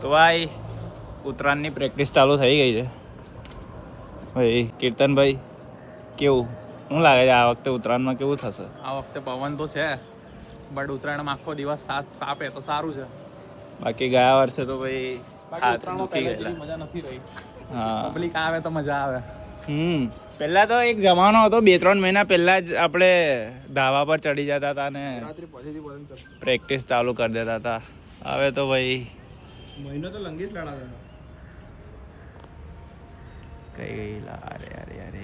તો ભાઈ ઉત્તરાયણની પ્રેક્ટિસ ચાલુ થઈ ગઈ છે. ભાઈ કીર્તનભાઈ કેવું શું લાગે છે આ વખતે ઉત્તરાયણમાં કેવું થશે? આ વખતે પવન તો છે બટ ઉત્તરાયણમાં આખો દિવસ સાપે તો સારું છે. બાકી ગયા વર્ષે તો ભાઈ હાથ દુખી ગયેલા. મજા નથી રહી. હા પબ્લિક આવે તો મજા આવે. પહેલા તો એક જમાનો હતો 2-3 મહિના પહેલા જ આપણે ધાબા પર ચડી જતા હતા ને પ્રેક્ટિસ ચાલુ કરી દેતા હતા. હવે તો ભાઈ મહિનો તો લંગીસ લડાવે કઈ ગયેલા. અરે અરે અરે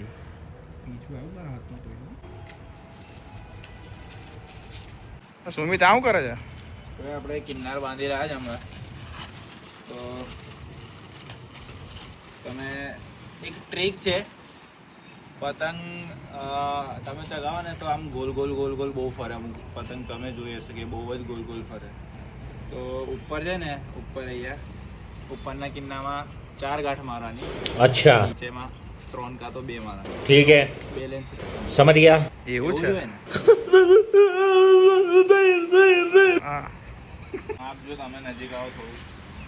સુમિત આવું કરે છે. હવે આપણે કિન્નાર બાંધી રહ્યા છે હમણાં. તો તમે એક ટ્રીક છે, પતંગ તમે ચગાવો ને તો આમ ગોલ ગોલ ગોલ ગોલ બહુ ફરે. અમુક પતંગ તમે જોઈ હશે કે બહુ જ ગોલ ગોલ ફરે. તો ઉપર છે ને ઉપર અહીંયા ઉપરના કિન્નામાં 4 ગાંઠ મારવાની. અચ્છા. નીચેમાં 3 કાં તો 2 મારવાની. ઠીક હે, બેલેન્સ સમજ ગયા. એવું છે ને. આપ જો તમે નજીક આવો થોડું.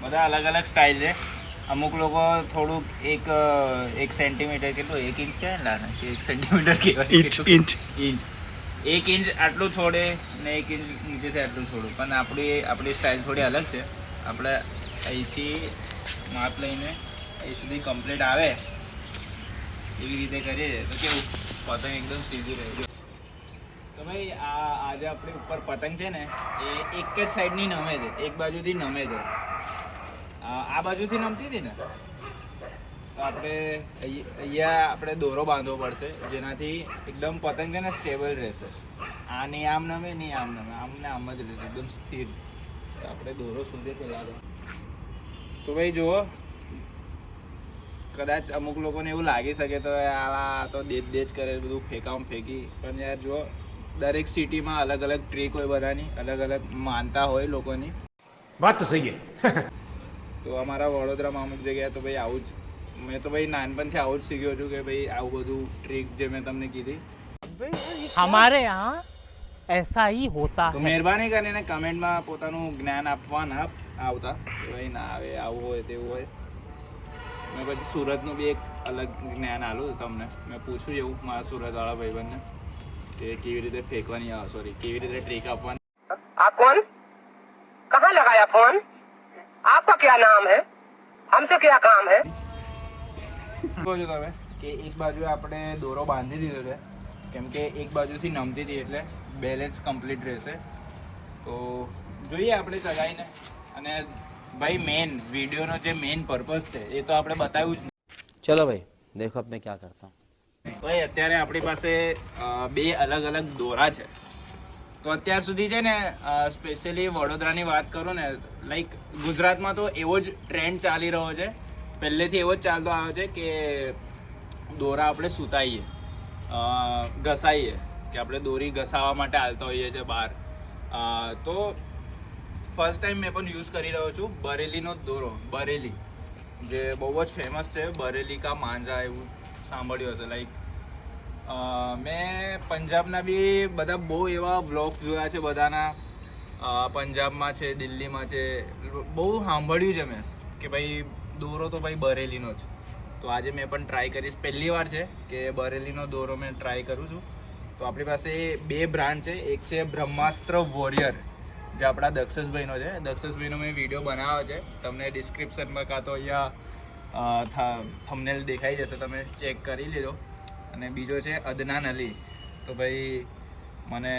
બધા અલગ અલગ સ્ટાઇલ છે. અમુક લોકો થોડુંક 1 સેન્ટીમીટર કેટલું 1 ઇંચ કહેવાય ને કે 1 સેન્ટીમીટર કહેવાય ઇંચ 1 ઇંચ આટલું છોડે ને 1 ઇંચ નીચેથી આટલું છોડું. પણ આપણી સ્ટાઇલ થોડી અલગ છે. આપણે અહીંથી માપ લઈને અહીં સુધી કમ્પ્લીટ આવે એવી રીતે કરીએ તો કેવું પતંગ એકદમ સીધી રહે. તો ભાઈ આજે આપણી ઉપર પતંગ છે ને એ એક જ સાઈડની નમે છે, એક બાજુથી નમે છે. આ બાજુથી નમતી હતી ને તો આપણે અહીંયા આપણે દોરો બાંધવો પડશે જેનાથી એકદમ પતંગ છે ને સ્ટેબલ રહેશે. આ નહીં આમ નમે નહીં આમ નમે, આમ ને આમ જ રહેશે એકદમ સ્થિર. તો આપણે દોરો સુધી પેલા તો ભાઈ જુઓ, કદાચ અમુક લોકોને એવું લાગી શકે તો આ તો દેજ કરે બધું ફેંકી. પણ યાર જુઓ, દરેક સિટીમાં અલગ અલગ ટ્રીક હોય, બધાની અલગ અલગ માનતા હોય લોકોની. વાત તો સહી હે. તો અમારા વડોદરામાં અમુક જગ્યાએ તો ભાઈ આવું જ, મેં તો ભાઈ નાનપણથી આવું જ શીખ્યો છું કે ભાઈ આવું બધું ટ્રીક જે મેં તમને કીધી हमारे यहाँ ऐसा ही होता તો है. મહેરબાની કરીને કમેન્ટમાં પોતાનું જ્ઞાન આપવા ના આવતા કે ભાઈ ના આવે આવું હોય તેવું હોય. મેં પછી સુરતનું બી એક અલગ જ્ઞાન આલું તમને. મેં પૂછ્યું એવું મારા સુરતવાળા ભાઈબંધને કે કેવી રીતે ફેંકવાની કેવી રીતે ટ્રીક આપવાની. आप कौन? कहाँ लगाया फोन? आपका क्या नाम है? हमसे क्या काम है? કહો છો તમે કે એક બાજુ આપણે દોરો બાંધી દીધો છે કેમ કે એક બાજુથી નમતી હતી એટલે બેલેન્સ કમ્પ્લીટ રહેશે. તો જોઈએ આપણે ચગાવીને. અને ભાઈ મેન વિડીયોનો જે મેન પર્પઝ છે એ તો આપણે બતાવ્યું જ નહીં. चलो भाई देखो अब मैं क्या करता हूँ. ભાઈ અત્યારે આપણી પાસે 2 અલગ અલગ દોરા છે. તો અત્યાર સુધી છે ને સ્પેશિયલી વડોદરાની વાત કરું ને, લાઈક ગુજરાતમાં તો એવો જ ટ્રેન્ડ ચાલી રહ્યો છે, પહેલેથી એવો જ ચાલતો આવ્યો છે કે દોરા આપણે સૂતાઈએ, ઘસાઈએ, કે આપણે દોરી ઘસાવા માટે હાલતા હોઈએ છીએ બહાર. તો ફર્સ્ટ ટાઈમ મેં પણ યુઝ કરી રહ્યો છું બરેલીનો દોરો. બરેલી જે બહુ જ ફેમસ છે, બરેલી કા માંજા એવું સાંભળ્યું હશે. લાઈક મેં પંજાબના બી બધા બહુ એવા વ્લોગ્સ જોયા છે બધાના. પંજાબમાં છે, દિલ્હીમાં છે, બહુ સાંભળ્યું છે મેં કે ભાઈ દોરો તો ભાઈ બરેલીનો જ. તો આજે મેં પણ ટ્રાય કરીશ. પહેલી વાર છે કે બરેલીનો દોરો મેં ટ્રાય કરું છું. તો આપણી પાસે 2 બ્રાન્ડ છે. એક છે બ્રહ્માસ્ત્ર વોરિયર જે આપણા દક્ષસભાઈનો છે. દક્ષસભાઈનો મેં વિડીયો બનાવ્યો છે, તમને ડિસ્ક્રિપ્શનમાં કાં તો અહીંયા થંબનેલ દેખાઈ જશે, તમે ચેક કરી લેજો. અને બીજો છે અદનાન અલી. તો ભાઈ મને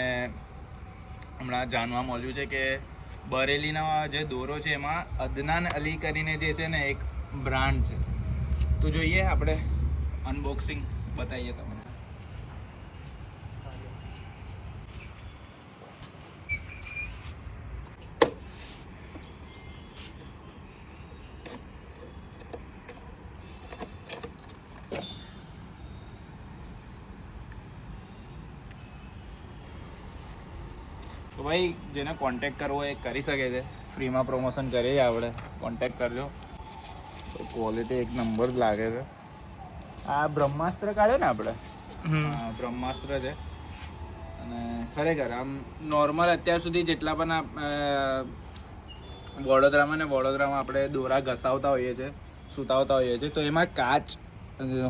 હમણાં જાણવા મળ્યું છે કે બરેલીનો જે દોરો છે એમાં અદનાન અલી કરીને જે છે ને એક બ્રાન્ડ છે. તો જોઈએ આપણે અનબોક્સિંગ બતાવીએ તમને. તો ભાઈ જેને કોન્ટેક્ટ કરવો એ કરી શકે છે, ફ્રીમાં પ્રમોશન કરીએ આપણે. કોન્ટેક્ટ કરજો. તો ક્વોલિટી એક નંબર જ લાગે છે. આ બ્રહ્માસ્ત્ર કાઢ્યો ને આપણે, બ્રહ્માસ્ત્ર છે. અને ખરેખર આમ નોર્મલ અત્યાર સુધી જેટલા પણ વડોદરામાં આપણે દોરા ઘસાવતા હોઈએ છીએ, સુતાવતા હોઈએ છીએ, તો એમાં કાચ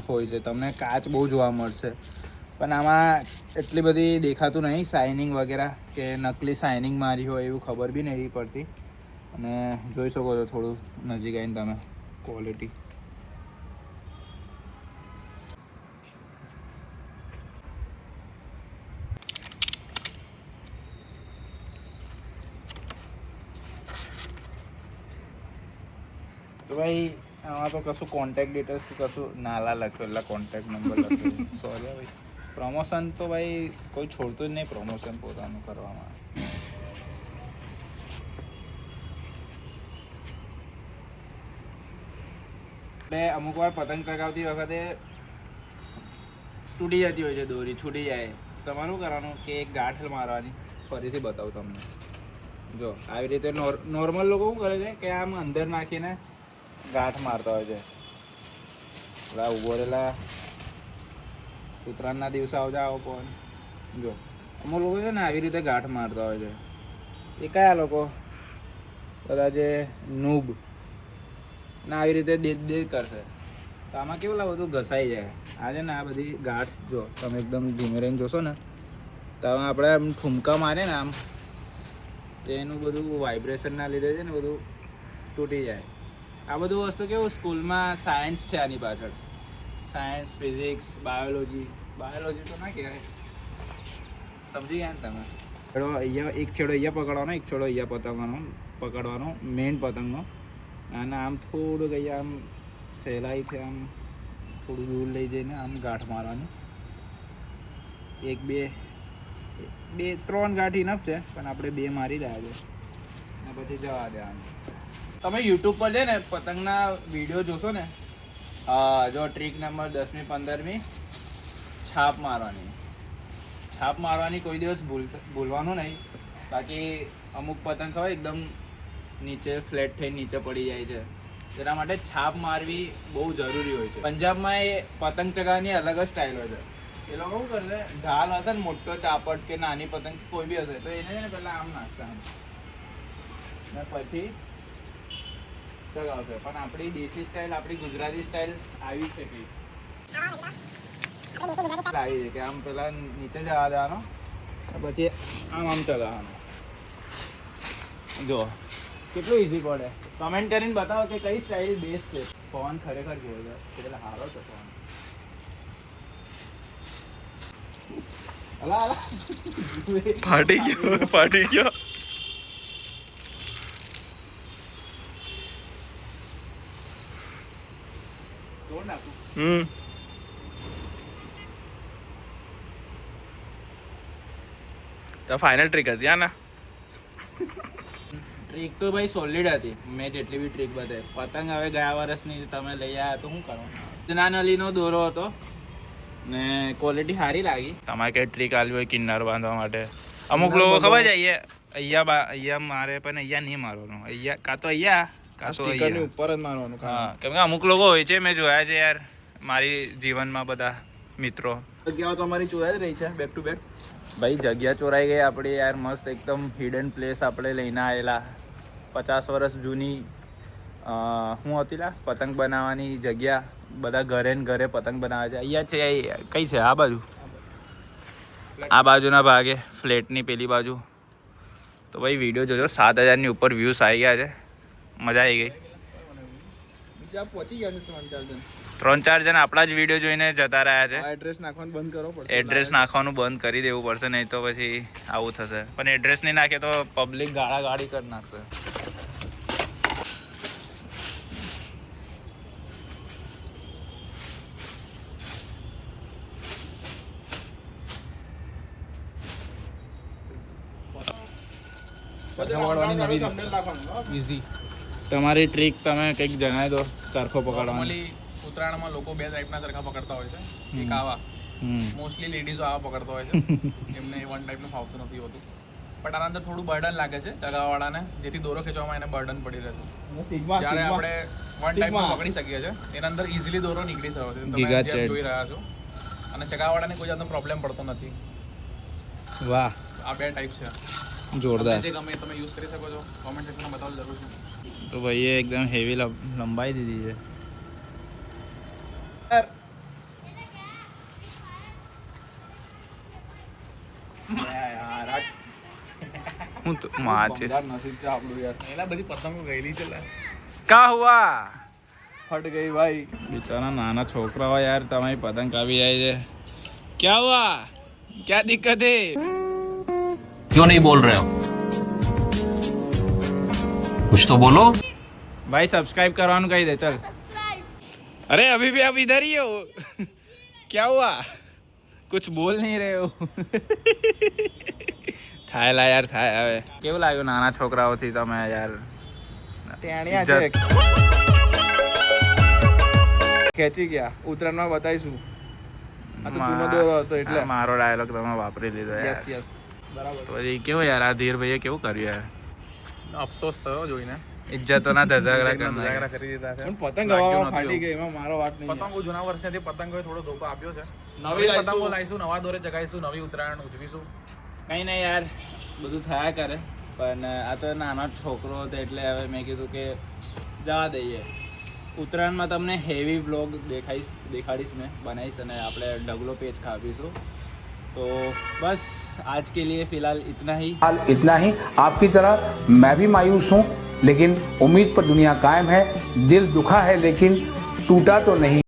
હોય છે. તમને કાચ બહુ જોવા મળશે, પણ આમાં એટલી બધી દેખાતું નહીં શાઇનિંગ વગેરે, કે નકલી શાઇનિંગ મારી હોય એવું ખબર બી નહીં પડતી. અને જોઈ શકો છો થોડું નજીક આવીને તમે ક્વોલિટી. તો ભાઈ આમાં તો કશું કોન્ટેક્ટ ડિટેલ્સ કે કશું નાલા લખ્યું, એટલે કોન્ટેક્ટ નંબર લખ્યું. સોરી ભાઈ, પ્રમોશન તો ભાઈ કોઈ છોડતું જ નહીં પ્રમોશન પોતાનું કરવામાં. એટલે અમુક વાર પતંગ ચગાવતી વખતે તૂટી જતી હોય છે દોરી, છૂટી જાય. તમારું કરવાનું કે એક ગાંઠ મારવાની. ફરીથી બતાવું તમને. જો આવી રીતે નોર્મલ લોકો શું કરે છે કે આમ અંદર નાખીને ગાંઠ મારતા હોય છે. પેલા ઉભો રહેલા ઉત્તરાયણના દિવસે આવજા આવો પણ જો અમુક લોકો છે ને આવી રીતે ગાંઠ મારતા હોય છે. એ કયા લોકો? બધા જે નૂબ ને આવી રીતે દે કરશે. તો આમાં કેવું લાગે બધું ઘસાઈ જાય. આ છે ને આ બધી ગાંઠ જો તમે એકદમ ધીમે રહીને જોશો ને તો આપણે આમ ઠુમકા મારે ને આમ એનું બધું વાઇબ્રેશનના લીધે છે ને બધું તૂટી જાય. આ બધું વસ્તુ કેવું સ્કૂલમાં સાયન્સ છે આની પાછળ. સાયન્સ, ફિઝિક્સ, બાયોલોજી તો ના કહેવાય, સમજી ગયા ને તમે. છેડો અહીંયા, એક છેડો અહીંયા પકડવાનો, એક છેડો અહીંયા પકડવાનો મેઇન પતંગનો. અને આમ થોડુંક અહીંયા આમ સહેલાઈથી આમ થોડું દૂર લઈ જઈને આમ ગાંઠ મારવાની. એક બે 3 ગાંઠ ઇનફ છે, પણ આપણે 2 મારી રહ્યા છે અને પછી જવા દેવાનું. તમે યુટ્યુબ પર છે ને પતંગના વિડીયો જોશો ને, જો ટ્રીક નંબર 10મી 15મી છાપ મારવાની કોઈ દિવસ ભૂલવાનું નહીં. બાકી અમુક પતંગ ખબર એકદમ નીચે ફ્લેટ થઈને નીચે પડી જાય છે, તેના માટે છાપ મારવી બહુ જરૂરી હોય છે. પંજાબમાં એ પતંગ ચગાવવાની અલગ જ સ્ટાઇલ હોય છે. એ લોકો શું કરશે, ઢાલ હશે ને મોટો ચાપટ કે નાની પતંગ કોઈ બી હશે તો એને છે ને પહેલાં આમ નાખશે આમ ને પછી ચગાવશે. પણ આપણી દેશી સ્ટાઇલ, આપણી ગુજરાતી સ્ટાઇલ આવી છે કે આવી છે કે આમ પેલા નીચે જવા દેવાનો પછી આમ ચગાવવાનો. જો કેટલું ઇઝી પડે. કમેન્ટ કરીને બતાવો કે કઈ સ્ટાઇલ બેસ્ટ છે. પવન ખરેખર જોયો છે, એટલે સારો છે પવન. ફાટી ગયો. તોડ નાખું. તો ફાઇનલ ટ્રીક હતી આ ના. ટ્રીક તો ભાઈ સોલિડ હતી. મેં જેટલી બી ટ્રીક બતાવી. પતંગ હવે ગયા વર્ષની તમે લઈ આવ્યા તો શું કરવાનું? જનાનલીનો દોરો હતો ને ક્વોલિટી સારી લાગી. તમારે કઈ ટ્રીક આલી હોય કિન્નર બાંધવા માટે? અમુક લોકો ખબર છે અહીંયા મારે, પણ અહીંયા નહીં મારવાનું. અહીંયા કાં તો અહીંયા કાં તો અહીંયા ઉપર જ મારવાનું. હા, કેમ કે અમુક લોકો હોય છે, મેં જોયા છે યાર મારી જીવનમાં બધા મિત્રો. જગ્યાઓ તો અમારી ચોરાઈ જ રહી છે બેક ટુ બેક. ભાઈ જગ્યા ચોરાઈ ગઈ આપણી યાર. મસ્ત એકદમ હિડન પ્લેસ આપણે લઈને આવેલા. 50 વર્ષ જૂની શું હતી લા પતંગ બનાવવાની જગ્યા. બધા ઘરે ને ઘરે પતંગ બનાવે છે. અહીંયા છે કઈ છે? આ બાજુ, આ બાજુના ભાગે ફ્લેટની પેલી બાજુ. તો ભાઈ વિડીયો જોજો. 7000ની ઉપર વ્યૂઝ આવી ગયા છે. મજા આવી ગઈ. બીજા પહોંચી ગયા છે 3-4 જણ આપણા જ વિડીયો જોઈને જતા રહ્યા છે. એડ્રેસ નાખવાનું બંધ કરવો પડશે. એડ્રેસ નાખવાનું બંધ કરી દેવું પડશે, નહીં તો પછી આવું થશે. પણ એડ્રેસ નહીં નાખે તો પબ્લિક ગાડી કરી નાખશે. ઈઝી. તમારી ટ્રીક તમે કંઈક જણાવી દો. ચરખો પકડવાની. ઉત્તરાયણમાં લોકો 2 ટાઈપના ચરખા પકડતા હોય છે. એક આવા, મોસ્ટલી લેડીઝો આવા પકડતા હોય છે. એમને 1 ટાઈપનું ફાવતું નથી હોતું. બટ આના અંદર થોડું બર્ડન લાગે છે ચગાવવાળાને, જેથી દોરો ખેંચવામાં એને બર્ડન પડી રહે છે. જ્યારે આપણે 1 ટાઈપનું પકડી શકીએ છીએ એના અંદર ઇઝીલી દોરો નીકળી શકે છે. તમે જેમ જોઈ રહ્યા છો. અને ચગાવવાળાને કોઈ જાતનો પ્રોબ્લેમ પડતો નથી. વાહ, આ 2 ટાઈપ છે. જોરદાર. જે ગમે એ તમે યુઝ કરી શકો છો. કોમેન્ટ સેક્શનમાં બતાવો જરૂર છે. તો ભાઈએ એકદમ હેવી લંબાઈ દીધી છે. હું તો માચીસ એલા બધી પતંગો ગયેલી છે લા. કા હુઆ ફટ ગઈ ભાઈ. બિચારા નાના છોકરાઓ યાર તમારી પતંગ કાપી જાય છે. ક્યા હુઆ ક્યા દિક્કત હે? क्यों नहीं बोल रहे हो कुछ तो बोलो भाई सब्सक्राइब करवाने कही दे चल. अरे अभी भी आप इधर ही हो. क्या हुआ कुछ बोल नहीं रहे हो. થાય લા યાર થાય. હવે કેવું લાગ્યું નાના છોકરાઓથી તમે યાર? ટેણિયા છે. ખેંચી ગયા. ઉત્તરાયણમાં બતાવીશું. આ તો જૂનો દોરો હતો એટલે મારો ડાયલોગ તમે વાપરી લીધો યાર. યસ યસ બરાબર. તો એ કેવું યાર આ ધીર ભાઈએ કેવું કર્યું યાર? અફસોસ થયો જોઈને. ઇજ્જતોના ધજાગરા ધજાગરા કરી દીધા છે. પતંગ હવામાં ફાટી ગઈ એમાં મારો વાત નહીં. પતંગો જૂના વર્ષથી પતંગોએ થોડો ધોકો આપ્યો છે. નવી પતંગો લાવીશું, નવા દોરે જગાઈશું, નવી ઉત્તરાયણ ઉજવીશું. કંઈ નહીં યાર બધું થયા કરે. પણ આ તો નાનો છોકરો હતો એટલે હવે મેં કીધું કે જવા દઈએ. ઉત્તરાયણમાં તમને હેવી વ્લોગ દેખાડીશ મેં બનાવીશ અને આપણે ઢગલો પેચ ખાવીશું. तो बस आज के लिए फिलहाल इतना ही. इतना ही. आपकी तरह मैं भी मायूस हूँ, लेकिन उम्मीद पर दुनिया कायम है. दिल दुखा है लेकिन टूटा तो नहीं.